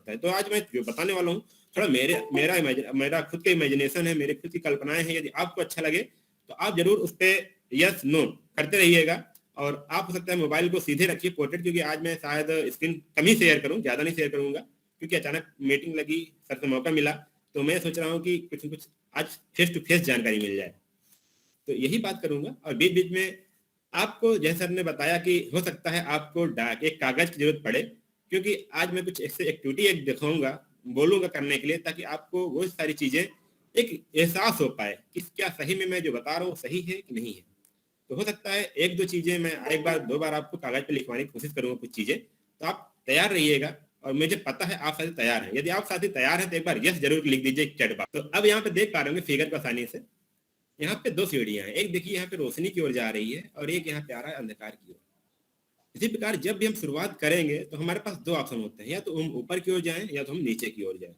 सकता है। तो आज मैं जो बताने वाला हूँ थोड़ा मेरा खुद का इमेजिनेशन है, मेरे खुद की कल्पनाएं हैं। यदि आपको अच्छा लगे तो आप जरूर उस पर यस नो करते रहिएगा। और आप हो सकता है मोबाइल को सीधे रखिए पोर्ट्रेट, क्योंकि आज मैं शायद स्क्रीन कम ही शेयर करूँ, ज्यादा नहीं शेयर करूंगा, क्योंकि अचानक मीटिंग लगी, सर से मौका मिला, तो मैं सोच रहा हूँ कि कुछ न कुछ आज फेस टू फेस जानकारी मिल जाए, तो यही बात करूंगा। और बीच बीच में आपको जैसे सर ने बताया कि हो सकता है आपको एक कागज की जरूरत पड़े, क्योंकि आज मैं कुछ ऐसे एक्टिविटी एक दिखाऊंगा, बोलूंगा करने के लिए, ताकि आपको वो सारी चीजें एक एहसास हो पाए कि क्या सही में मैं जो बता रहा हूँ सही है कि नहीं है। तो हो सकता है एक दो चीजें मैं एक बार दो बार आपको कागज पे लिखवाने की कोशिश करूंगा कुछ चीजें, तो आप तैयार रहिएगा। और मुझे पता है आप साथी तैयार हैं। यदि आप साथी तैयार हैं तो एक बार यस जरूर लिख दीजिए चैट बॉक्स। तो अब यहाँ पे देख पा रहे होंगे फिगर को आसानी से, यहाँ पे दो सीढ़ियां हैं, एक देखिए यहाँ पे रोशनी की ओर जा रही है और एक यहाँ पे आ रहा है अंधकार की ओर। इसी प्रकार जब भी हम शुरुआत करेंगे तो हमारे पास दो ऑप्शन होते हैं, या तो हम ऊपर की ओर जाएं या तो हम नीचे की ओर जाएं।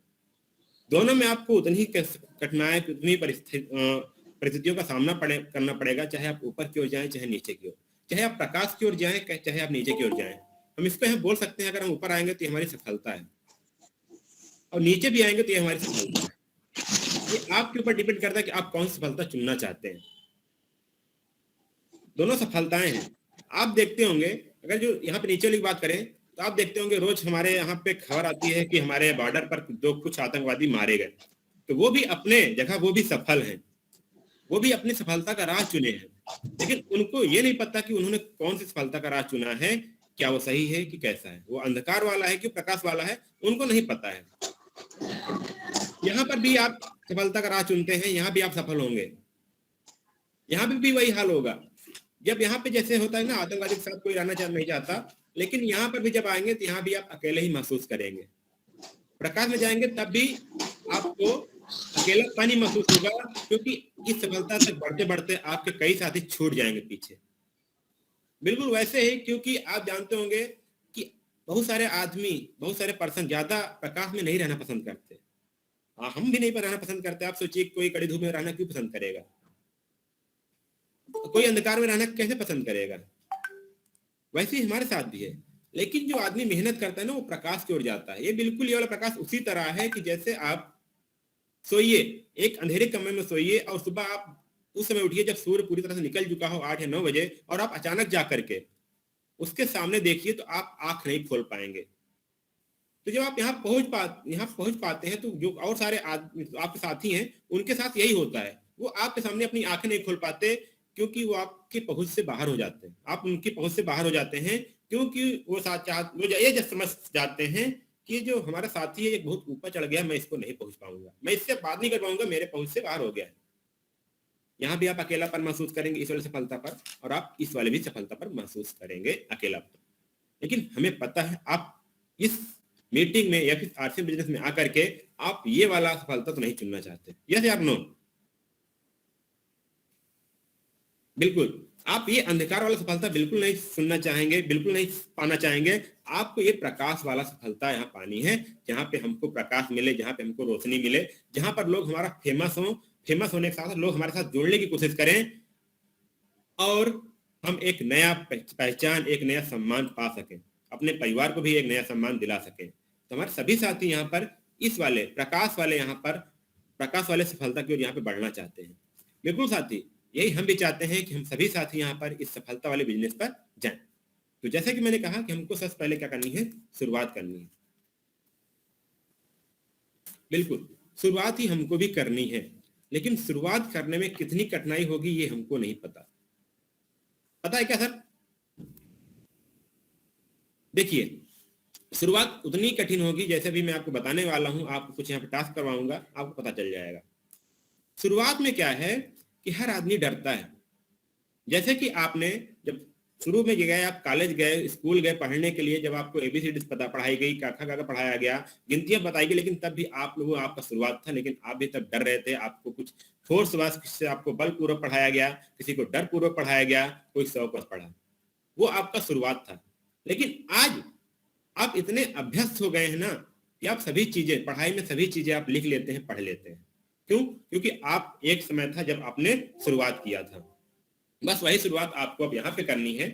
दोनों में आपको उतनी ही कठिनाई, उतनी परिस्थितियों का सामना करना पड़ेगा, चाहे आप ऊपर की ओर जाएं चाहे नीचे की ओर, चाहे आप प्रकाश की ओर जाएं चाहे आप नीचे की ओर जाएं। हम इसको हम बोल सकते हैं, अगर हम ऊपर आएंगे तो ये हमारी सफलता है, और नीचे भी आएंगे तो ये हमारी सफलता है। ये आपके ऊपर डिपेंड करता है कि आप कौन सी सफलता चुनना चाहते हैं। दोनों सफलताएं हैं। आप देखते होंगे, अगर जो यहाँ पे नीचे वाली बात करें तो आप देखते होंगे रोज हमारे यहाँ पे खबर आती है कि हमारे बॉर्डर पर कुछ आतंकवादी मारे गए, तो वो भी अपने जगह वो भी सफल हैं, वो भी अपनी सफलता का राह चुने हैं, लेकिन उनको ये नहीं पता कि उन्होंने कौन सी सफलता का राह चुना है, क्या वो सही है कि कैसा है, वो अंधकार वाला है कि प्रकाश वाला है, उनको नहीं पता है। यहाँ पर भी आप सफलता का राह चुनते हैं, यहाँ भी आप सफल होंगे, यहाँ भी वही हाल होगा। जब यहाँ पे जैसे होता है ना, आतंकवादी के साथ कोई रहना नहीं चाहता, लेकिन यहाँ पर भी जब आएंगे तो यहाँ भी आप अकेले ही महसूस करेंगे। प्रकाश में जाएंगे तब भी आपको अकेलापन ही महसूस होगा, क्योंकि इस सफलता तक बढ़ते बढ़ते आपके कई साथी छूट जाएंगे पीछे। बिल्कुल वैसे ही, क्योंकि आप जानते होंगे कि बहुत सारे आदमी, बहुत सारे पर्सन ज्यादा प्रकाश में नहीं रहना पसंद करते। हम भी नहीं रहना पसंद करते। आप सोचिए कोई कड़ी धूप में रहना क्यों पसंद करेगा, कोई अंधकार में रहना कैसे पसंद करेगा। वैसे ही हमारे साथ भी है। लेकिन जो आदमी मेहनत करता है ना, वो प्रकाश की ओर जाता है। ये बिल्कुल ये वाला प्रकाश उसी तरह है कि जैसे आप सोइए, एक अंधेरे कमरे में सोइए और सुबह आप उस समय उठिए जब सूर्य पूरी तरह से निकल चुका हो 8 या 9 बजे, और आप अचानक जा करके उसके सामने देखिए तो आप आंख नहीं खोल पाएंगे। तो जब आप यहाँ पहुंच पाते हैं तो जो और सारे आपके साथी हैं उनके साथ यही होता है, वो आपके सामने अपनी आंखें नहीं खोल पाते, क्योंकि वो आपकी पहुंच से बाहर हो जाते हैं, आप उनकी पहुंच से बाहर हो जाते हैं, क्योंकि वो ये जब समझ जाते हैं कि जो हमारा साथी है ये बहुत ऊपर चढ़ गया, मैं इसको नहीं पहुंच पाऊंगा, मैं इससे बात नहीं कर पाऊंगा, मेरे पहुंच से बाहर हो गया है। यहाँ भी आप अकेलापन महसूस करेंगे इस वाले सफलता पर, और आप इस वाले भी सफलता पर महसूस करेंगे अकेलापन। लेकिन हमें पता है आप इस मीटिंग में या फिर आर्थिक बिजनेस में आकर के आप ये वाला सफलता तो नहीं चुनना चाहते, यस या नो? बिल्कुल आप ये अंधकार वाला सफलता बिल्कुल नहीं सुनना चाहेंगे, बिल्कुल नहीं पाना चाहेंगे। आपको ये प्रकाश वाला सफलता यहाँ पानी है, जहाँ पे हमको प्रकाश मिले, जहाँ पे हमको रोशनी मिले, जहाँ पर लोग हमारा फेमस होने के साथ लोग हमारे साथ जुड़ने की कोशिश करें, और हम एक नया पहचान, एक नया सम्मान पा सकें, अपने परिवार को भी एक नया सम्मान दिला सकें। तो हमारे सभी साथी यहाँ पर इस वाले प्रकाश वाले सफलता की ओर यहाँ पे बढ़ना चाहते हैं। बिल्कुल साथी, यही हम भी चाहते हैं कि हम सभी साथी यहाँ पर इस सफलता वाले बिजनेस पर जाएं। तो जैसे कि मैंने कहा कि हमको सबसे पहले क्या करनी है, शुरुआत करनी है। बिल्कुल शुरुआत ही हमको भी करनी है, लेकिन शुरुआत करने में कितनी कठिनाई होगी ये हमको नहीं पता। पता है क्या सर? देखिए शुरुआत उतनी कठिन होगी जैसे भी मैं आपको बताने वाला हूं, आपको कुछ यहाँ पे टास्क करवाऊंगा, आपको पता चल जाएगा। शुरुआत में क्या है कि हर आदमी डरता है। जैसे कि आपने जब शुरू में गए, आप कॉलेज गए, स्कूल गए पढ़ने के लिए, जब आपको एबीसीडी पढ़ाई गई, क ख ग पढ़ाया गया, गिनतियां बताई गई, लेकिन तब भी आपका शुरुआत था, लेकिन आप भी तब डर रहे थे। आपको कुछ फोर्स वास से आपको बलपूर्वक पढ़ाया गया, किसी को डर पूर्वक पढ़ाया गया, कोई शौक बस पढ़ा, वो आपका शुरुआत था। लेकिन आज आप इतने अभ्यस्त हो गए हैं ना कि आप सभी चीजें, पढ़ाई में सभी चीजें आप लिख लेते हैं, पढ़ लेते हैं। क्यों? क्योंकि आप एक समय था जब आपने शुरुआत किया था। बस वही शुरुआत आपको अब यहाँ पे करनी है।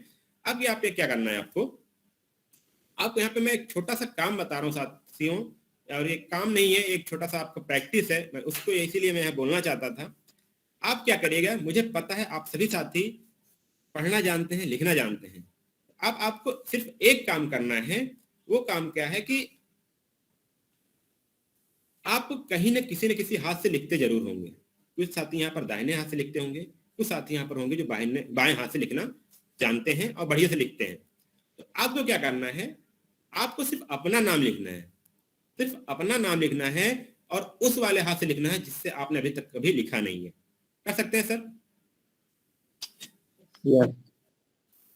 अब यहाँ पे क्या करना है आपको यहाँ पे मैं एक छोटा सा काम बता रहा हूँ साथियों, और ये काम नहीं है, एक छोटा सा आपका प्रैक्टिस है, मैं उसको इसीलिए मैं बोलना चाहता था। आप क्या करिएगा, मुझे पता है आप सभी साथी पढ़ना जानते हैं, लिखना जानते हैं। अब आपको सिर्फ एक काम करना है। वो काम क्या है कि आप कहीं न किसी हाथ से लिखते जरूर होंगे। कुछ साथी यहाँ पर दाहिने हाथ से लिखते होंगे, कुछ साथी यहाँ पर होंगे जो बाएं हाथ से लिखना जानते हैं और बढ़िया से लिखते हैं। तो आपको क्या करना है, आपको सिर्फ अपना नाम लिखना है, सिर्फ अपना नाम लिखना है और उस वाले हाथ से लिखना है जिससे आपने अभी तक कभी लिखा नहीं है। कर सकते हैं सर?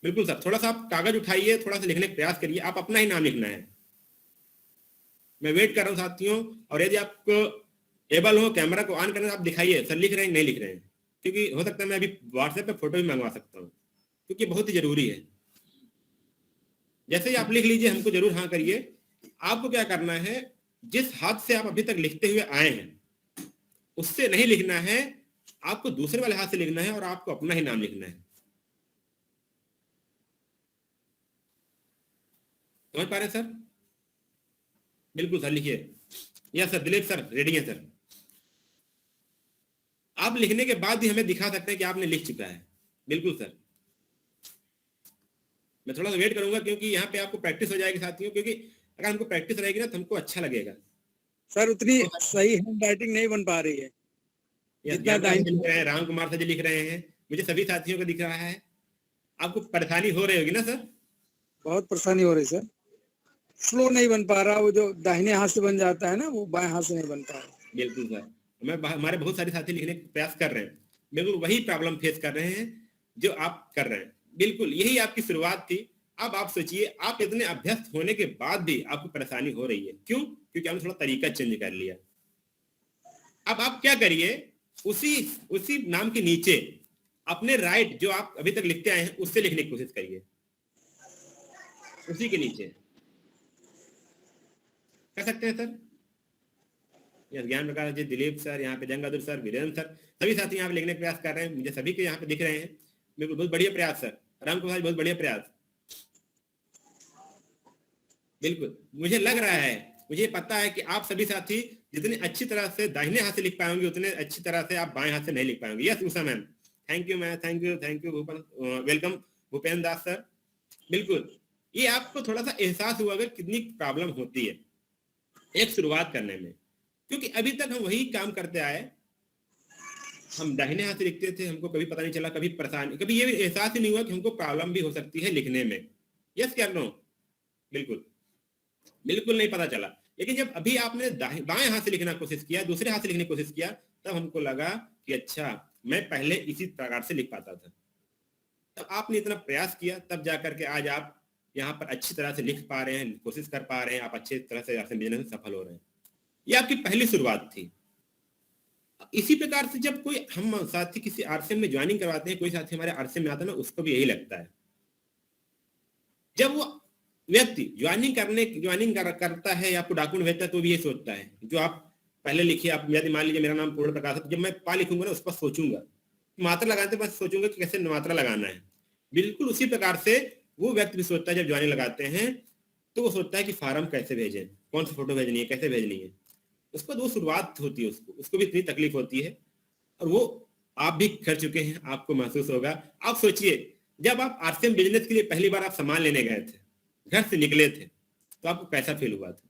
बिल्कुल सर। थोड़ा सा आप कागज उठाइए, थोड़ा सा लिखने का प्रयास करिए, आप अपना ही नाम लिखना है। मैं वेट कर रहा हूँ साथियों, और यदि आपको एबल हो कैमरा को ऑन करना, आप दिखाइए सर लिख रहे हैं नहीं लिख रहे हैं, क्योंकि हो सकता है मैं अभी व्हाट्सएप पे फोटो भी मंगवा सकता हूँ, क्योंकि बहुत ही जरूरी है। जैसे ही आप लिख लीजिए हमको जरूर हाँ करिए। आपको क्या करना है, जिस हाथ से आप अभी तक लिखते हुए आए हैं उससे नहीं लिखना है, आपको दूसरे वाले हाथ से लिखना है और आपको अपना ही नाम लिखना है। समझ पा रहे हैं सर? बिल्कुल सर, लिखिए। Yes sir, Dilip sir ready है सर। आप लिखने के बाद भी हमें दिखा सकते हैं कि आपने लिख चुका है। बिल्कुल सर, मैं थोड़ा सा वेट करूंगा क्योंकि यहाँ पे आपको प्रैक्टिस हो जाएगी साथियों, क्योंकि अगर हमको प्रैक्टिस रहेगी ना तो हमको अच्छा लगेगा। सर उतनी सही हैंड राइटिंग नहीं बन पा रही है। जितना लिख रहे हैं, राम कुमार सर जी लिख रहे हैं, मुझे सभी साथियों को दिख रहा है। आपको परेशानी हो रही होगी ना सर? बहुत परेशानी हो रही सर, स्लो नहीं बन पा रहा, वो जो दाहिने हाथ से बन जाता है ना वो बाएं हाथ से नहीं बन पा रहा। बिल्कुल सर, हमारे बहुत सारे साथी लिखने का प्रयास कर रहे हैं, बिल्कुल वही प्रॉब्लम फेस कर रहे हैं जो आप कर रहे हैं। बिल्कुल यही आपकी शुरुआत थी। अब आप सोचिए, आप इतने अभ्यस्त होने के बाद भी आपको परेशानी हो रही है, क्यों? क्योंकि हमने थोड़ा तरीका चेंज कर लिया। अब आप क्या करिए, उसी नाम के नीचे अपने राइट जो आप अभी तक लिखते आए हैं उससे लिखने की कोशिश करिए, उसी के नीचे। कर सकते हैं सर? यस, ज्ञान प्रकाश जी, दिलीप सर, यहाँ पे जंग बहादुर सर, वीरेंद्र सर, सभी साथी यहाँ पे लिखने का प्रयास कर रहे हैं, मुझे सभी के यहाँ पे दिख रहे हैं। बिल्कुल, बहुत बढ़िया प्रयास सर। राम कुमार, बहुत बढ़िया प्रयास। बिल्कुल, मुझे लग रहा है, मुझे पता है कि आप सभी साथी जितने अच्छी तरह से दाहिने हाथ से लिख पाएंगे उतने अच्छी तरह से आप बाएं हाथ से नहीं लिख पाएंगे। Yes Usha ma'am, thank you ma'am, thank you welcome Bhupendra Das sir. बिल्कुल, ये आपको थोड़ा सा एहसास हुआ कितनी प्रॉब्लम होती है एक शुरुआत करने में, क्योंकि अभी तक हम वही काम करते आए। हम दाहिने हाथ से लिखते थे, हमको कभी पता नहीं चला, कभी परेशानी, कभी ये एहसास ही नहीं हुआ कि हमको प्रॉब्लम भी हो सकती है लिखने में। यस क्या नो? बिल्कुल बिल्कुल नहीं पता चला। लेकिन जब अभी आपने बाएं हाथ से लिखना कोशिश किया, दूसरे हाथ से लिखने की कोशिश किया, तब हमको लगा कि अच्छा, मैं पहले इसी प्रकार से लिख पाता था। तब आपने इतना प्रयास किया, तब जाकर के आज आप यहाँ पर अच्छी तरह से लिख पा रहे हैं, कोशिश कर पा रहे हैं, आप अच्छी तरह से अपने बिजनेस में सफल हो रहे हैं। ये आपकी पहली शुरुआत थी। इसी प्रकार से जब कोई हम साथी किसी आरसीएम में ज्वाइनिंग करवाते हैं, कोई साथी हमारे आरसीएम में आता है ना, उसको भी यही लगता है। जब वो व्यक्ति ज्वाइनिंग करता है या आपको डॉक्यूमेंट भेजता है तो भी ये सोचता है जो आप पहले लिखिए। आप यदि मान लीजिए मेरा नाम पूर्ण प्रकाश है, तो जब मैं पा लिखूंगा ना उस पर सोचूंगा, मात्रा लगाते बस सोचूंगा कि कैसे मात्रा लगाना है। बिल्कुल उसी प्रकार से वो व्यक्ति भी सोचता है, जब ज्वाइनिंग लगाते हैं तो वो सोचता है कि फार्म कैसे भेजें, कौन सी फोटो भेजनी है, कैसे भेजनी है। उसको वो शुरुआत होती है, उसको भी इतनी तकलीफ होती है, और वो आप भी कर चुके हैं, आपको महसूस होगा। आप सोचिए, जब आप आरसीएम बिजनेस के लिए पहली बार आप सामान लेने गए थे, घर से निकले थे, तो आपको कैसा फील हुआ था?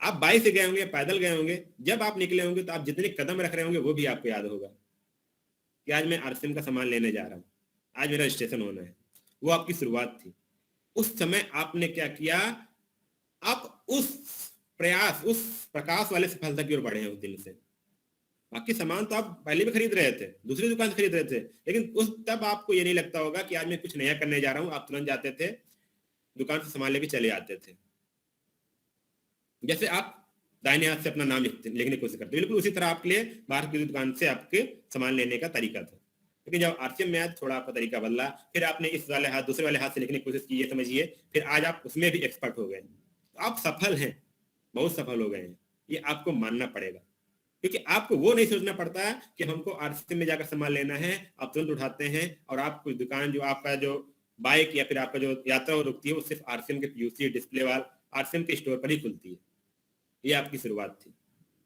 आप बाइक से गए होंगे, पैदल गए होंगे, जब आप निकले होंगे तो आप जितने कदम रख रहे होंगे वो भी आपको याद होगा कि आज मैं आरसीएम का सामान लेने जा रहा हूँ, आज मेरा रजिस्ट्रेशन होना है। वो आपकी शुरुआत थी। उस समय आपने क्या किया? आप उस प्रकाश वाले सफलता की ओर बढ़े हैं उस दिन से। बाकी सामान तो आप पहले भी खरीद रहे थे, दूसरी दुकान से खरीद रहे थे, लेकिन तब आपको ये नहीं लगता होगा कि आज मैं कुछ नया करने जा रहा हूँ। आप तुरंत जाते थे दुकान से सामान लेके चले आते थे, जैसे आप दाहिने हाथ से अपना नाम लिखने की कोशिश करते, बिल्कुल उसी तरह आपके लिए बाहर की दुकान से आपके सामान लेने का तरीका था। लेकिन जब आरसीएम में आया थोड़ा आपका तरीका बदला, फिर आपने इस वाले हाथ दूसरे वाले हाथ से लिखने की कोशिश की, ये समझिए, फिर आज आप उसमें भी एक्सपर्ट हो गए। तो आप सफल हैं, बहुत सफल हो गए हैं, ये आपको मानना पड़ेगा। क्योंकि आपको वो नहीं सोचना पड़ता है कि हमको आरसीएम में जाकर सामान लेना है, आप तुरंत उठाते हैं और आप कोई दुकान जो आपका जो बाइक या फिर आपका जो यात्रा रुकती है वो सिर्फ आरसीएम के पीयूसी डिस्प्ले वाल आरसीएम के स्टोर पर ही खुलती है। ये आपकी शुरुआत थी।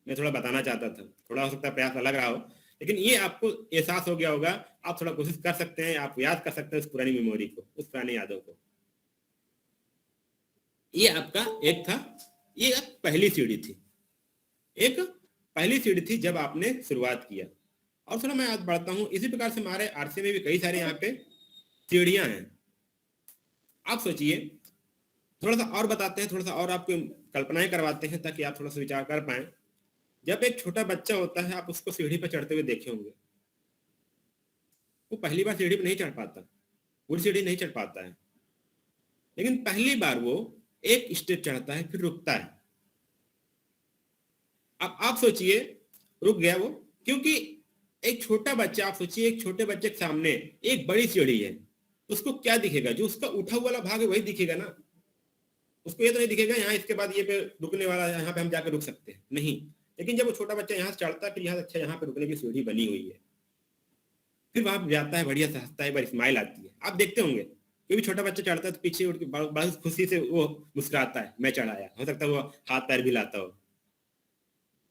मैं थोड़ा बताना चाहता था, थोड़ा हो सकता है प्रयास अलग रहा हो, लेकिन ये आपको एहसास हो गया होगा। आप थोड़ा कोशिश कर सकते हैं, आप याद कर सकते हैं उस पुरानी मेमोरी को, उस पुरानी यादों को। ये आपका एक था, ये एक पहली सीढ़ी थी, एक पहली सीढ़ी थी जब आपने शुरुआत किया। और थोड़ा मैं आज बढ़ता हूँ। इसी प्रकार से हमारे आरसी में भी कई सारे यहाँ पे सीढ़ियां हैं। आप सोचिए, थोड़ा सा और बताते हैं, थोड़ा सा और आपको कल्पनाएं करवाते हैं ताकि आप थोड़ा सा विचार कर पाए। जब एक छोटा बच्चा होता है, आप उसको सीढ़ी पर चढ़ते हुए देखे होंगे। वो पहली बार सीढ़ी पर नहीं चढ़ पाता, पूरी सीढ़ी नहीं चढ़ पाता है, लेकिन पहली बार वो एक स्टेप चढ़ता है, फिर रुकता है। अब आप सोचिए, रुक गया वो क्योंकि एक छोटा बच्चा, आप सोचिए एक छोटे बच्चे के सामने एक बड़ी सीढ़ी है, उसको क्या दिखेगा? जो उसका उठा हुआ वाला भाग है वही दिखेगा ना। उसको ये तो नहीं दिखेगा यहाँ इसके बाद ये पे रुकने वाला है, यहाँ पे हम जाकर रुक सकते हैं, नहीं। लेकिन जब वो छोटा बच्चा यहाँ से चढ़ता है, फिर यहाँ अच्छा यहाँ पे रुकने की सीढ़ी बनी हुई है, फिर वहां जाता है, बढ़िया से हंसता है, स्माइल आती है। आप देखते होंगे कोई भी छोटा बच्चा चढ़ता है तो पीछे उठ के बड़ी खुशी से वो मुस्कुराता है, मैं चढ़ाया। हो सकता है वो हाथ पैर भी लाता हो।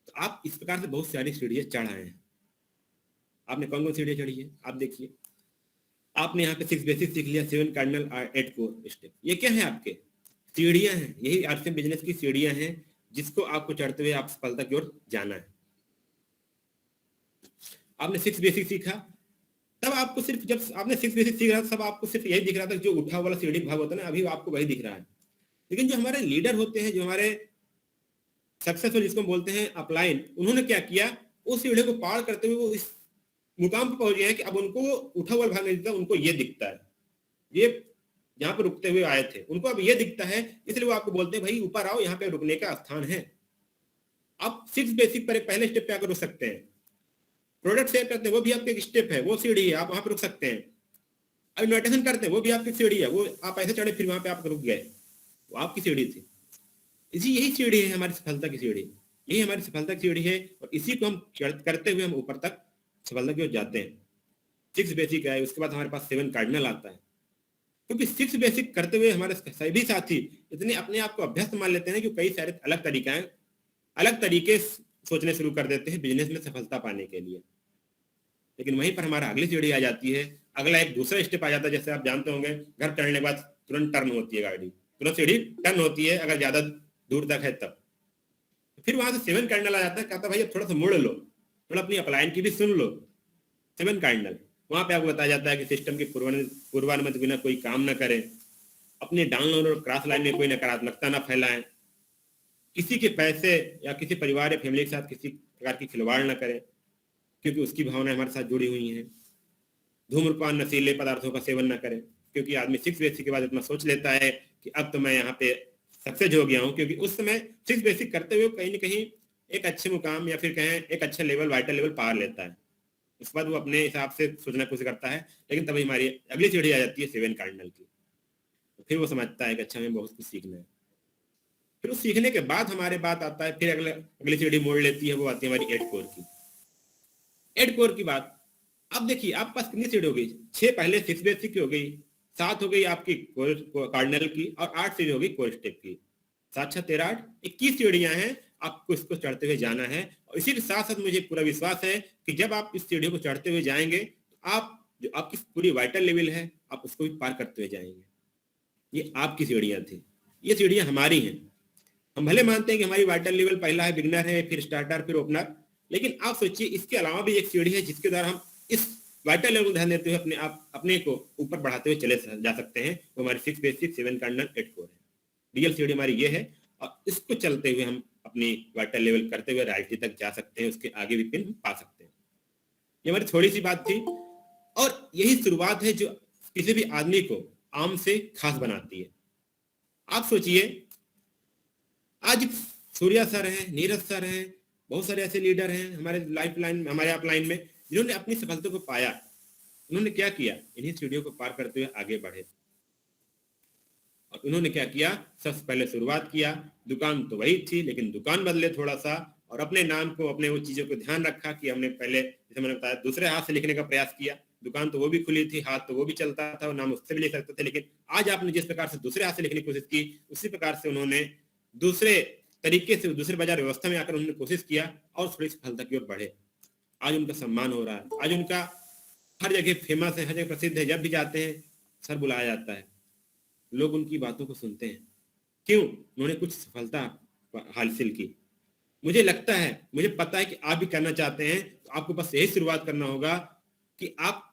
तो आप इस प्रकार से बहुत सारी सीढ़ियां चढ़ाए हैं। आपने कौन कौन सीढ़ियां चढ़ी है? आप देखिए, आपने यहाँ पे 6 बेसिक सीख लिया, 7 कार्डिनल, 8 कोर स्टेप। ये क्या है? आपके सीढ़ियां हैं। यही आरसीएम बिजनेस की सीढ़ियां हैं, जिसको आपको चढ़ते हुए आप सफलता की ओर जाना है। आपने 6 बेसिक सीखा, तब आपको सिर्फ, जब आपने 6 बेसिक सीख रहा था तब आपको सिर्फ यही दिख रहा था जो उठा वाला सीढ़ी भाग होता है ना, अभी आपको वही दिख रहा है। लेकिन जो हमारे लीडर होते हैं, जो हमारे सक्सेसफुल जिसको बोलते हैं अपलाइन, उन्होंने क्या किया? उस सीढ़ी को पार करते हुए वो इस मुकाम पर पहुंच गए हैं कि अब उनको उठा हुआ भाग नहीं दिखता, उनको ये दिखता है। ये जहां पर रुकते हुए आए थे उनको अब ये दिखता है, इसलिए वो आपको बोलते हैं भाई ऊपर आओ, यहाँ पे रुकने का स्थान है। आप 6 बेसिक पर पहले स्टेप पे आकर रुक सकते हैं। प्रोडक्ट शेयर करते हैं, वो भी आपके एक स्टेप है, वो सीढ़ी है, आप वहां पर रुक सकते हैं। अब इन्विटेशन करते हैं, वो भी आपकी सीढ़ी है, वो आप ऐसे चढ़े फिर वहां पे आप रुक गए, वो आपकी सीढ़ी थी। इसी यही सीढ़ी है हमारी सफलता की सीढ़ी, यही हमारी सफलता की सीढ़ी है। और इसी को हम करते हुए हम ऊपर तक सफलता की ओर जाते हैं। 6 बेसिक है, उसके बाद हमारे पास 7 कार्डिनल आता है। क्योंकि 6 बेसिक करते हुए हमारे सभी साथी इतने अपने आप को अभ्यस्त मान लेते हैं कि कई सारे अलग तरीके सोचने शुरू कर देते हैं बिजनेस में सफलता पाने के लिए। लेकिन वहीं पर हमारा अगली सीढ़ी आ जाती है, अगला एक दूसरा स्टेप आ जाता है। जैसे आप जानते होंगे, घर चढ़ने के बाद तुरंत टर्न होती है गाड़ी, तुरंत सीढ़ी टर्न होती है अगर ज्यादा दूर तक है तब। फिर वहां से 7 कार्डिनल आ जाता है, कहता है भाई अब थोड़ा सा मुड़ लो, थोड़ा अपनी अपलाइन की भी सुन लो। 7 कार्डिनल, वहां पे आपको बताया जाता है कि सिस्टम के पूर्वानुमति के बिना कोई काम ना करें, अपने डाउनलोड और क्रॉस लाइन में कोई नकारात्मकता ना फैलाएं, किसी के पैसे या किसी परिवार या फैमिली के साथ किसी प्रकार की खिलवाड़ ना करें, क्योंकि उसकी भावनाएं हमारे साथ जुड़ी हुई हैं। धूम्रपान, नशीले पदार्थों का सेवन ना करें, क्योंकि आदमी 6 बेसिक के बाद इतना सोच लेता है कि अब तो मैं यहाँ पे सक्सेस हो गया हूँ। क्योंकि उस समय 6 बेसिक करते हुए कहीं ना कहीं एक अच्छे मुकाम या फिर कहें एक अच्छा लेवल, वाइटल लेवल पार लेता है। उसके बाद वो अपने हिसाब से सोचना कोशिश करता है। लेकिन तभी हमारी अगली सीढ़ी आ जाती है 7 कार्डिनल की। तो फिर वो समझता है कि अच्छा हमें बहुत कुछ सीखना है। फिर उस सीखने के बाद हमारे बात आता है, फिर अगली सीढ़ी मोड़ लेती है, वो आती है हमारी 8 कोर की। 8 कोर की बात, अब देखिए आप पास कितनी सीढ़ी हो गई? 6 पहले 6 बेसिक की हो गई, 7 हो गई आपकी कार्डिनल की, और 8 सीढ़ी हो गई कोर स्टेप की। 7 6 13 8, 21 सीढ़ियां हैं। आपको इसको चढ़ते हुए जाना है। और इसी के साथ साथ मुझे पूरा विश्वास है कि जब आप इस सीढ़ी को चढ़ते हुए जाएंगे तो आप जो आपकी पूरी वाइटल लेवल है आप उसको भी पार करते हुए जाएंगे। ये आपकी सीढ़ियां थी, ये सीढ़ियां हमारी हैं। हम भले मानते हैं कि हमारी वाइटल लेवल पहला है, बिगनर है, फिर स्टार्टर, फिर ओपनर, लेकिन आप सोचिए इसके अलावा भी एक सीढ़ी है जिसके द्वारा हम इस वाइटल लेवल को ध्यान देते हुए अपने को ऊपर बढ़ाते हुए चले जा सकते हैं। वो हमारी 6 बेसिक, 7 कार्डिनल, 8 कोर है। रियल सीढ़ी हमारी ये है, और इसको चलते हुए हम अपनी वाइटल लेवल करते हुए राइटी तक जा सकते हैं, उसके आगे भी पिन पा सकते हैं। ये हमारी थोड़ी सी बात थी, और यही शुरुआत है जो किसी भी आदमी को आम से खास बनाती है। आप सोचिए, आज सूर्या सर हैं, नीरज सर हैं, बहुत सारे ऐसे लीडर हैं हमारे लाइफलाइन, हमारे अपलाइन में, जिन्होंने अपनी सफलता को पाया। उन्होंने क्या किया? इन्हीं सीढ़ियों को पार करते हुए आगे बढ़े। और उन्होंने क्या किया? सबसे पहले शुरुआत किया, दुकान तो वही थी लेकिन दुकान बदले थोड़ा सा, और अपने नाम को, अपने वो चीजों को ध्यान रखा कि हमने पहले, जैसे मैंने बताया, दूसरे हाथ से लिखने का प्रयास किया। दुकान तो वो भी खुली थी, हाथ तो वो भी चलता था, नाम उससे भी लिख सकते थे, लेकिन आज आपने जिस प्रकार से दूसरे हाथ से लिखने की कोशिश की, उसी प्रकार से उन्होंने दूसरे तरीके से दूसरे बाजार व्यवस्था में आकर उन्होंने कोशिश किया और थोड़ी सफलता की ओर बढ़े। आज उनका सम्मान हो रहा है, आज उनका हर जगह फेमस है, हर जगह प्रसिद्ध है। जब भी जाते हैं सर बुलाया जाता है, लोग उनकी बातों को सुनते हैं। क्यों? उन्होंने कुछ सफलता हासिल की। मुझे लगता है, मुझे पता है कि आप भी करना चाहते हैं, तो आपको बस यही शुरुआत करना होगा कि आप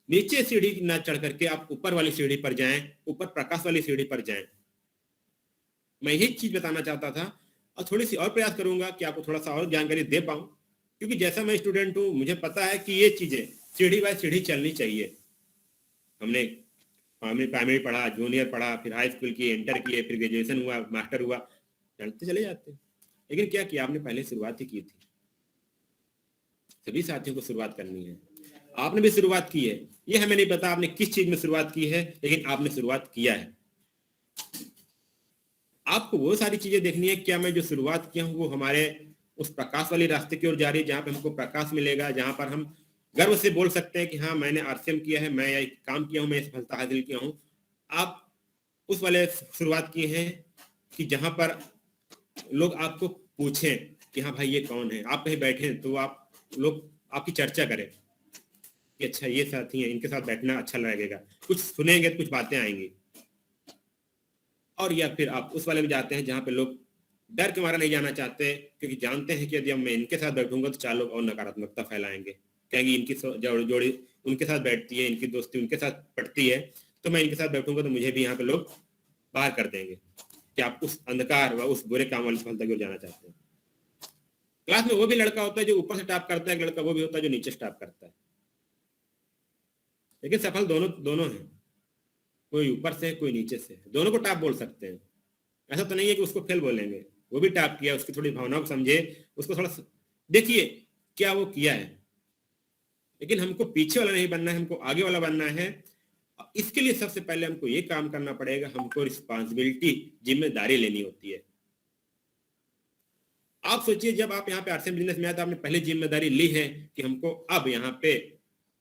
नीचे सीढ़ी ना चढ़ करके आप ऊपर वाली सीढ़ी पर जाएं, ऊपर प्रकाश वाली सीढ़ी पर जाएं। मैं यही चीज बताना चाहता था और थोड़ी सी और प्रयास करूंगा कि आपको थोड़ा सा और जानकारी दे पाऊं, क्योंकि जैसा मैं स्टूडेंट हूं, मुझे पता है कि ये चीजें सीढ़ी बाय सीढ़ी चलनी चाहिए। हमने प्राइमरी पढ़ा, जूनियर पढ़ा, फिर हाई स्कूल की, इंटर किए, फिर ग्रेजुएशन हुआ, मास्टर हुआ, चलते चले जाते हैं। लेकिन क्या किया आपने? पहले शुरुआत ही की थी। सभी साथियों को शुरुआत करनी है, आपने भी शुरुआत की है। ये हमें नहीं पता आपने किस चीज में शुरुआत की है, लेकिन आपने शुरुआत किया है। आपको वो सारी चीजें देखनी है, क्या मैं जो शुरुआत किया हूं वो हमारे उस प्रकाश वाली रास्ते की ओर जा रही है, जहां पे हमको प्रकाश मिलेगा, जहां पर हम गर्व से बोल सकते हैं कि हाँ मैंने आरसीएम किया है, मैं ये काम किया हूं, मैं सफलता हासिल किया हूं। आप उस वाले शुरुआत किए हैं कि जहां पर लोग आपको पूछें कि हाँ भाई ये कौन है। आप कहीं बैठे तो आप लोग आपकी चर्चा करें कि अच्छा ये साथी हैं, इनके साथ बैठना अच्छा लगेगा, कुछ सुनेंगे तो कुछ बातें आएंगी। और या फिर आप उस वाले में जाते हैं जहां पे लोग डर के मारा नहीं जाना चाहते, क्योंकि जानते हैं कि यदि मैं इनके साथ बैठूंगा तो 4 लोग और नकारात्मकता फैलाएंगे, कहेंगे इनकी जोड़ी उनके साथ बैठती है, इनकी दोस्ती उनके साथ पड़ती है, तो मैं इनके साथ बैठूंगा तो मुझे भी यहाँ पे लोग बाहर कर देंगे कि आप उस अंधकार व उस बुरे काम वाली सफलता की ओर जाना चाहते हैं। क्लास में वो भी लड़का होता है जो ऊपर से टॉप करता है, लड़का वो भी होता है जो नीचे से टॉप करता है, लेकिन सफल दोनों हैं। कोई ऊपर से, कोई नीचे से, दोनों को टॉप बोल सकते हैं। ऐसा तो नहीं है कि उसको फेल बोलेंगे, वो भी टॉप किया, उसकी थोड़ी भावनाओं को समझे, उसको थोड़ा देखिए क्या वो किया है। लेकिन हमको पीछे वाला नहीं बनना है, हमको आगे वाला बनना है। इसके लिए सबसे पहले हमको ये काम करना पड़ेगा, हमको रिस्पॉन्सिबिलिटी, जिम्मेदारी लेनी होती है। आप सोचिए जब आप यहाँ पे आरसीएम बिजनेस में आए तो आपने पहले जिम्मेदारी ली है कि हमको अब यहाँ पे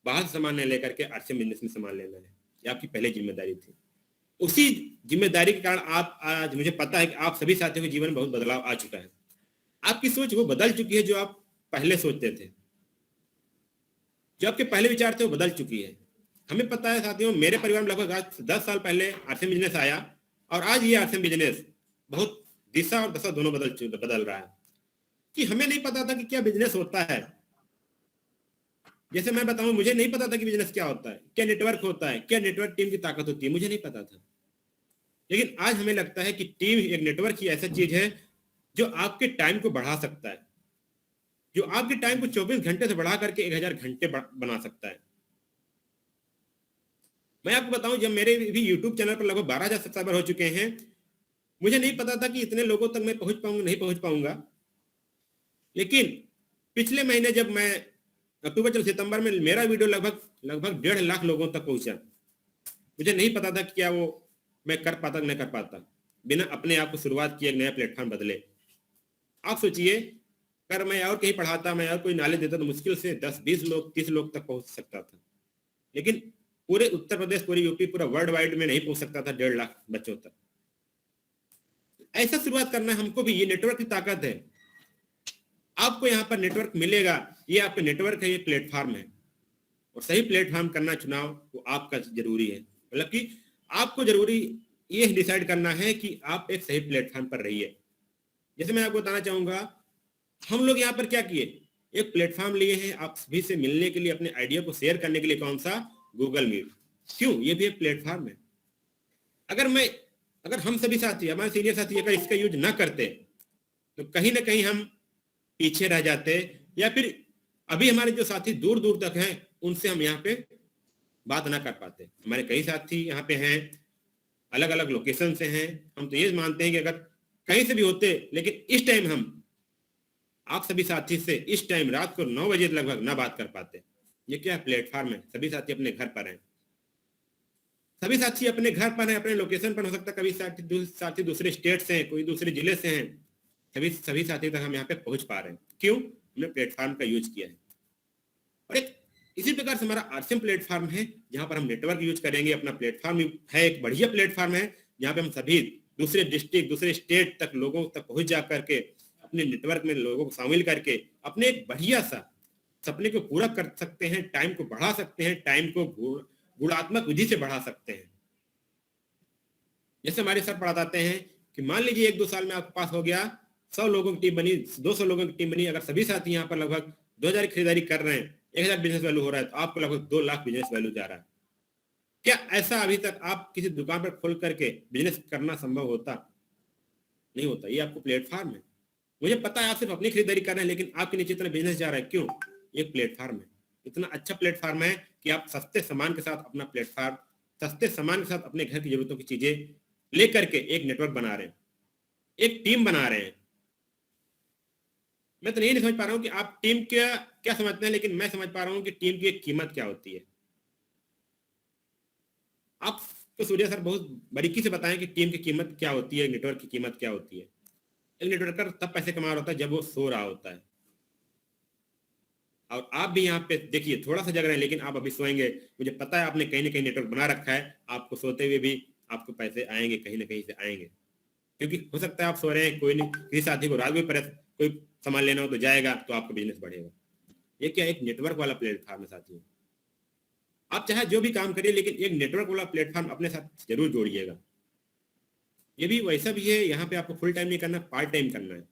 बाहर सामान लेकर के आरसीएम बिजनेस में सामान लेना है, ये आपकी पहले जिम्मेदारी थी। उसी जिम्मेदारी के कारण आप आज, मुझे पता है कि आप सभी साथियों के जीवन में बहुत बदलाव आ चुका है। आपकी सोच वो बदल चुकी है, जो आप पहले सोचते थे, जो आपके पहले विचार थे वो बदल चुकी है। हमें पता है साथियों, मेरे परिवार में लगभग आज 10 साल पहले आरसीएम बिजनेस आया और आज ये आरसीएम बिजनेस बहुत दिशा और दशा दोनों बदल रहा है। कि हमें नहीं पता था कि क्या बिजनेस होता है। जैसे मैं बताऊं, मुझे नहीं पता था कि बिजनेस क्या होता है, क्या नेटवर्क होता है, क्या नेटवर्क टीम की ताकत होती है, मुझे नहीं पता था। लेकिन आज हमें लगता है कि टीम एक नेटवर्क ही ऐसा चीज है जो आपके टाइम को बढ़ा सकता है, जो आपके टाइम को 24 घंटे से बढ़ा करके 1000 घंटे बना सकता है। मैं आपको बताऊं, जब मेरे भी यूट्यूब चैनल पर लगभग 12,000 सब्सक्राइबर हो चुके हैं, मुझे नहीं पता था कि इतने लोगों तक मैं पहुंच पाऊंगा, नहीं पहुंच पाऊंगा। लेकिन पिछले महीने जब मैं अक्टूबर से सितंबर में मेरा वीडियो लगभग 1.5 लाख लोगों तक पहुंचा, मुझे नहीं पता था कि क्या वो मैं कर पाता नहीं कर पाता, बिना अपने आप को शुरुआत किए एक नया प्लेटफॉर्म बदले। आप सोचिए, अगर मैं और कहीं पढ़ाता, मैं और कोई नॉलेज देता तो मुश्किल से 10-20 लोग, 30 लोग तक पहुंच सकता था। लेकिन पूरे उत्तर प्रदेश, पूरी यूपी, पूरा वर्ल्ड वाइड में नहीं पहुंच सकता था 1.5 लाख बच्चों तक। ऐसा शुरुआत करना है हमको भी, ये नेटवर्क की ताकत है। आपको यहाँ पर नेटवर्क मिलेगा, ये आपका नेटवर्क है, ये प्लेटफॉर्म है, और सही प्लेटफॉर्म करना चुनाव वो आपका जरूरी है। मतलब कि आपको जरूरी ये डिसाइड करना है कि आप एक सही प्लेटफॉर्म पर रहिए। जैसे मैं आपको बताना चाहूंगा, हम लोग यहाँ पर क्या किए, एक प्लेटफॉर्म लिए हैं आप सभी से मिलने के लिए, अपने आइडिया को शेयर करने के लिए। कौन सा? Google Meet. क्यों? ये भी एक प्लेटफॉर्म है। अगर हम सभी साथी, हमारे सीनियर साथी अगर इसका यूज ना करते तो कहीं ना कहीं हम पीछे रह जाते, या फिर अभी हमारे जो साथी दूर दूर तक हैं उनसे हम यहाँ पे बात ना कर पाते। हमारे कई साथी यहाँ पे हैं, अलग अलग लोकेशन से हैं। हम तो ये मानते हैं कि अगर कहीं से भी होते, लेकिन इस टाइम हम आप सभी साथी से इस टाइम रात को 9 बजे लगभग ना बात कर पाते। ये क्या प्लेटफॉर्म है? सभी साथी अपने घर पर हैं, सभी साथी अपने घर पर हैं, अपने लोकेशन पर। हो सकता है कभी साथी दूसरे स्टेट से हैं, कोई दूसरे जिले से हैं, सभी साथी तक हम यहाँ पे पहुंच पा रहे हैं। क्यों? हमने प्लेटफॉर्म का यूज किया है। और एक इसी प्रकार से हमारा आरसीएम प्लेटफॉर्म है, जहां पर हम नेटवर्क यूज करेंगे। अपना प्लेटफॉर्म है, एक बढ़िया प्लेटफॉर्म है, जहां पे हम सभी दूसरे डिस्ट्रिक्ट, दूसरे स्टेट तक लोगों तक पहुंच जा करके अपने नेटवर्क में लोगों को शामिल करके अपने एक बढ़िया सा सपने को पूरा कर सकते हैं, टाइम को बढ़ा सकते हैं, टाइम को गुणात्मक विधि से बढ़ा सकते हैं। जैसे हमारे सर पढ़ाते हैं कि मान लीजिए 1-2 साल में आपके पास हो गया, 100 लोगों की टीम बनी, 200 लोगों की टीम बनी, अगर सभी साथी यहाँ पर लगभग 2000 की खरीदारी कर रहे हैं, 1000 बिजनेस वैल्यू हो रहा है, तो आपको लगभग 2 लाख बिजनेस वैल्यू जा रहा है। क्या ऐसा अभी तक आप किसी दुकान पर खोल करके बिजनेस करना संभव होता? नहीं होता। ये आपको प्लेटफॉर्म है। मुझे पता है आप सिर्फ अपनी खरीदारी कर रहे हैं, लेकिन आपके नीचे इतना बिजनेस जा रहा है, क्यों? ये प्लेटफॉर्म है। इतना अच्छा प्लेटफॉर्म है कि आप सस्ते सामान के साथ अपना प्लेटफॉर्म, सस्ते सामान के साथ अपने घर की जरूरतों की चीजें लेकर के एक नेटवर्क बना रहे हैं, एक टीम बना रहे हैं। मैं तो नहीं समझ पा रहा हूं कि आप टीम क्या समझते हैं, लेकिन मैं समझ पा रहा हूं कि टीम की एक कीमत क्या होती है। आप तो सूर्य सर बहुत बारीकी से बताएं कि टीम की कीमत क्या होती है, नेटवर्क की कीमत क्या होती है। एक नेटवर्कर तब पैसे कमा रहा होता है जब वो सो रहा होता है। और आप भी यहाँ पे देखिए थोड़ा सा जग रहे हैं, लेकिन आप अभी सोएंगे, मुझे पता है आपने कहीं ना कहीं नेटवर्क बना रखा है, आपको सोते हुए भी आपको पैसे आएंगे, कहीं ना कहीं से आएंगे। क्योंकि हो सकता है आप सो रहे हैं, कोई नहीं, किसी साथी को रात में कोई सामान लेना हो तो जाएगा, तो आपका बिजनेस बढ़ेगा। ये क्या एक नेटवर्क वाला प्लेटफॉर्म है साथियों। आप चाहे जो भी काम करिए, लेकिन एक नेटवर्क वाला प्लेटफॉर्म अपने साथ जरूर जोड़िएगा। ये भी वैसा भी है, यहाँ पे आपको फुल टाइम नहीं करना, पार्ट टाइम करना है।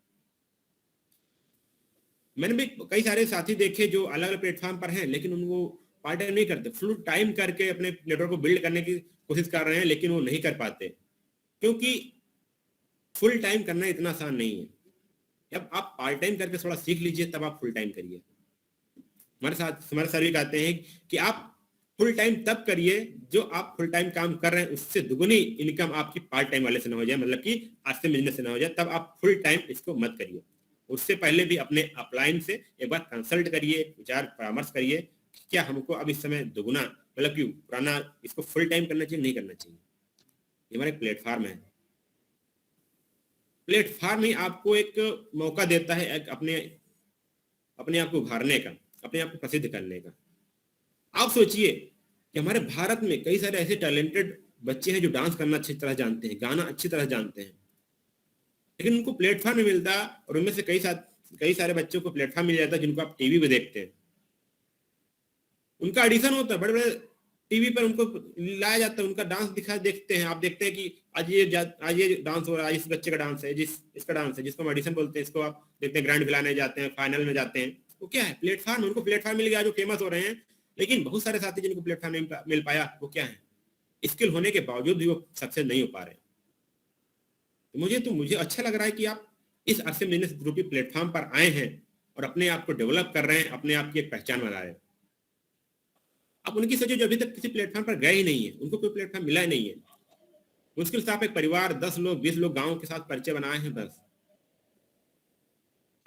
मैंने भी कई सारे साथी देखे जो अलग अलग प्लेटफॉर्म पर हैं, लेकिन उनको पार्ट टाइम नहीं करते, फुल टाइम करके अपने नेटवर्क को बिल्ड करने की कोशिश कर रहे हैं, लेकिन वो नहीं कर पाते, क्योंकि फुल टाइम करना इतना आसान नहीं है। जब आप पार्ट टाइम करके थोड़ा सीख लीजिए, तब आप फुल टाइम करिए। हमारे सर भी कहते हैं कि आप फुल टाइम तब करिए जो आप फुल टाइम काम कर रहे हैं उससे दुगुनी इनकम आपकी पार्ट टाइम वाले से ना हो जाए, मतलब कि आज से बिजनेस से ना हो जाए, तब आप फुल टाइम इसको मत करिए। उससे पहले भी अपने अपलाइन से एक बार कंसल्ट करिए, विचार परामर्श करिए कि क्या हमको अब इस समय दुगुना, मतलब कि पुराना इसको फुल टाइम करना चाहिए, नहीं करना चाहिए। ये हमारा एक प्लेटफॉर्म है। प्लेटफॉर्म ही आपको एक मौका देता है एक अपने आप को उभारने का, अपने आप को प्रसिद्ध करने का। आप सोचिए कि हमारे भारत में कई सारे ऐसे टैलेंटेड बच्चे हैं जो डांस करना अच्छी तरह जानते हैं, गाना अच्छी तरह जानते हैं, लेकिन उनको प्लेटफॉर्म नहीं मिलता। और उनमें से कई सारे बच्चों को प्लेटफॉर्म मिल जाता है जिनको आप टीवी पे देखते हैं। उनका ऑडिशन होता है, बड़े बड़े टीवी पर उनको लाया जाता है, उनका डांस देखते हैं। आप देखते हैं कि आज ये डांस हो रहा है, इस बच्चे का डांस है, इसका डांस है, जिसको हम ऑडिशन बोलते हैं, इसको आप देखते हैं ग्रैंड फिनाले जाते हैं, फाइनल में जाते हैं। वो क्या है? प्लेटफॉर्म। उनको प्लेटफॉर्म मिल गया, जो फेमस हो रहे हैं। लेकिन बहुत सारे साथी जिनको प्लेटफॉर्म नहीं मिल पाया, वो क्या है? स्किल होने के बावजूद भी वो सक्सेस नहीं हो पा रहे। मुझे अच्छा लग रहा है कि आप इस अरसे बिजनेस ग्रुप प्लेटफॉर्म पर आए हैं और अपने आप को डेवलप कर रहे हैं, अपने आप की एक पहचान बना रहे हैं। आप उनकी सोचिए जो अभी तक किसी प्लेटफॉर्म पर गए ही नहीं है, उनको कोई प्लेटफॉर्म मिला ही नहीं है। मुश्किल से आप एक परिवार 10 लोग 20 लोग गांव के साथ परिचय बनाए हैं बस।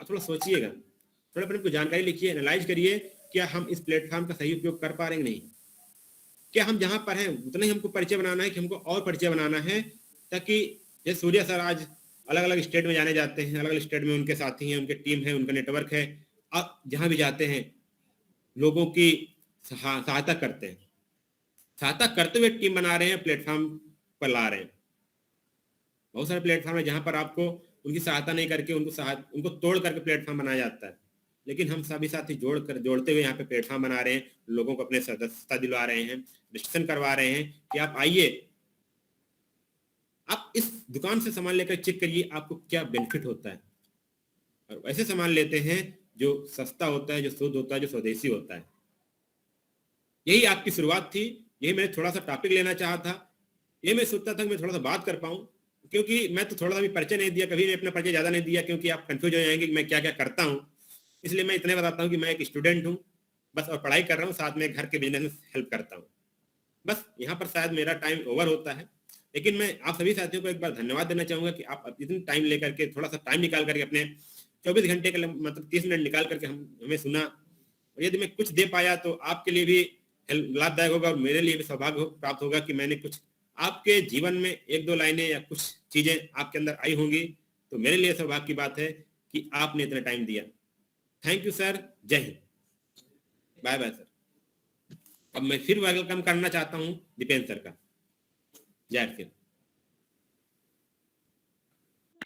आप थोड़ा सोचिएगा, थोड़ा अपने को जानकारी लिखिए, एनालाइज करिए, क्या हम इस प्लेटफॉर्म का सही उपयोग कर पा रहे हैं नहीं? क्या हम जहां पर हैं उतना ही हमको परिचय बनाना है कि हमको और परिचय बनाना है, ताकि जैसे सूर्य सर आज अलग अलग स्टेट में जाने जाते हैं, अलग अलग स्टेट में उनके साथी हैं, उनके टीम है, उनका नेटवर्क है, आप जहां भी जाते हैं लोगों की सहायता करते हैं, सहायता करते हुए टीम बना रहे हैं, प्लेटफॉर्म पर ला रहे हैं। बहुत सारे प्लेटफॉर्म है जहां पर आपको उनकी सहायता नहीं करके उनको तोड़ करके प्लेटफॉर्म बनाया जाता है, लेकिन हम सभी साथी जोड़ते हुए यहाँ पे प्लेटफॉर्म बना रहे हैं, लोगों को अपने सदस्यता दिलवा रहे हैं, रजिस्ट्रेशन करवा रहे हैं कि आप आइए, आप इस दुकान से सामान लेकर चेक करिए आपको क्या बेनिफिट होता है। और ऐसे सामान लेते हैं जो सस्ता होता है, जो शुद्ध होता है, जो स्वदेशी होता है। यही आपकी शुरुआत थी, यही मैंने थोड़ा सा टॉपिक लेना चाहा था। ये मैं सोचता था कि मैं थोड़ा सा बात कर पाऊँ, क्योंकि मैं तो थोड़ा सा भी परिचय नहीं दिया, कभी अपना परिचय ज़्यादा नहीं दिया, क्योंकि आप कंफ्यूज हो जाएंगे कि मैं क्या क्या करता हूँ। इसलिए मैं इतने बताता हूँ कि मैं एक स्टूडेंट हूँ बस, और पढ़ाई कर रहा हूँ, साथ में घर के बिजनेस में हेल्प करता हूँ बस। यहाँ पर शायद मेरा टाइम ओवर होता है, लेकिन मैं आप सभी साथियों को एक बार धन्यवाद देना चाहूँगा कि आप इतनी टाइम लेकर के, थोड़ा सा टाइम निकाल करके, अपने 24 घंटे का मतलब 30 मिनट निकाल करके हमें सुना। और यदि मैं कुछ दे पाया तो आपके लिए भी लाभदायक होगा, और मेरे लिए भी सौभाग्य प्राप्त होगा कि मैंने कुछ आपके जीवन में 1-2 लाइनें या कुछ चीजें आपके अंदर आई होंगी। तो मेरे लिए सौभाग्य की बात है कि आपने इतना टाइम दिया। थैंक यू सर, जय हिंद, बाय बाय सर। अब मैं फिर वेलकम करना चाहता हूँ दीपेंद्र सर का। जय हिंद।